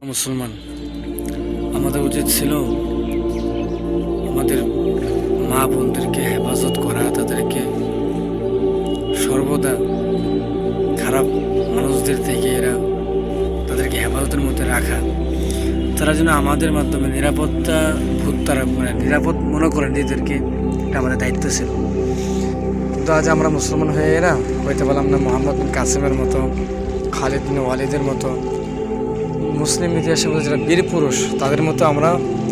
মুসলমান আমাদের উচিত ছিল আমাদের মা বোনদেরকে হেফাজত করা, তাদেরকে সর্বদা খারাপ মানুষদের থেকে তাদেরকে হেফাজতের মধ্যে রাখা। তারা যেন আমাদের মাধ্যমে নিরাপত্তা বোধ তারা নিরাপদ মনে করেন নিজেদেরকে, এটা আমাদের দায়িত্ব ছিল। কিন্তু আজ আমরা মুসলমান হয়ে হইতে পারলাম না মোহাম্মদ বিন কাসেমের মতো, খালিদ বিন ওয়ালিদের মতো মুসলিম ইতিহাসে যারা বীর পুরুষ তাদের মতো আমরা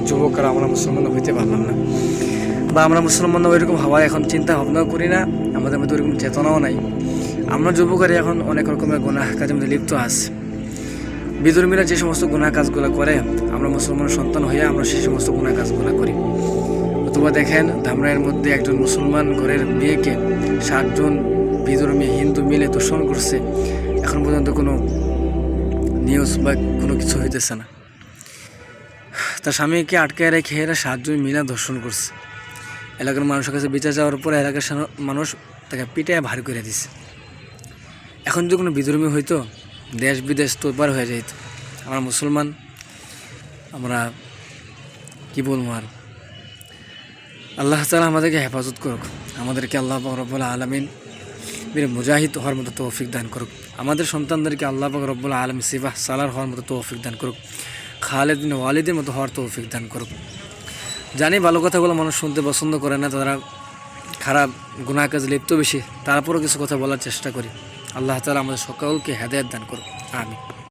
যুবকরা আমরা মুসলমান হইতে পারলাম না, বা আমরা মুসলমান ওইরকম হওয়ায় এখন চিন্তা ভাবনাও করি না, আমাদের মধ্যে ওইরকম চেতনাও নাই। আমরা যুবকরা এখন অনেক রকমের গুনাহ কাজের মধ্যে লিপ্ত আছি। বিধর্মীরা যে সমস্ত গুনাহ কাজগুলো করে আমরা মুসলমান সন্তান হয়ে আমরা সেই সমস্ত গুনাহ কাজগুলো করি। অথবা দেখেন ধামরাইয়ের মধ্যে একজন মুসলমান ঘরের মেয়েকে 60 জন বিধর্মী হিন্দু মিলে দর্শন করছে, এখন পর্যন্ত কোনো নিউজ বা কোনো কিছু হইতেছে না। তার স্বামীকে আটকায় রেখে 7 জন মিলা ধর্ষণ করছে। এলাকার মানুষের কাছে বিচার যাওয়ার পরে এলাকার মানুষ তাকে পিটায় ভার করে দিছে। এখন যদি কোনো বিধর্মী হইতো দেশ বিদেশ তোলপাড় হয়ে যেত। আমরা মুসলমান, আমরা কি বলবো আর। আল্লাহ তাআলা আমাদেরকে হেফাজত করুক, আমাদেরকে আল্লাহ পাক রব্বুল আলামিন বীর মুজাহিদ হওয়ার মতো তৌফিক দান করুক, আমাদের সন্তানদেরকে আল্লাহ পাক রব্বুল আলামিন সিফাহ সালার হওয়ার মতো তৌফিক দান করুক, খালিদ বিন ওয়ালিদের মতো হওয়ার তৌফিক দান করুক। জানি ভালো কথাগুলো মানুষ শুনতে পছন্দ করে না, তারা খারাপ গুনাহ কাজে লিপ্ত বেশি, তারপরও কিছু কথা বলার চেষ্টা করি। আল্লাহ তাআলা আমাদের সকলকে হেদায়েত দান করুক, আমিন।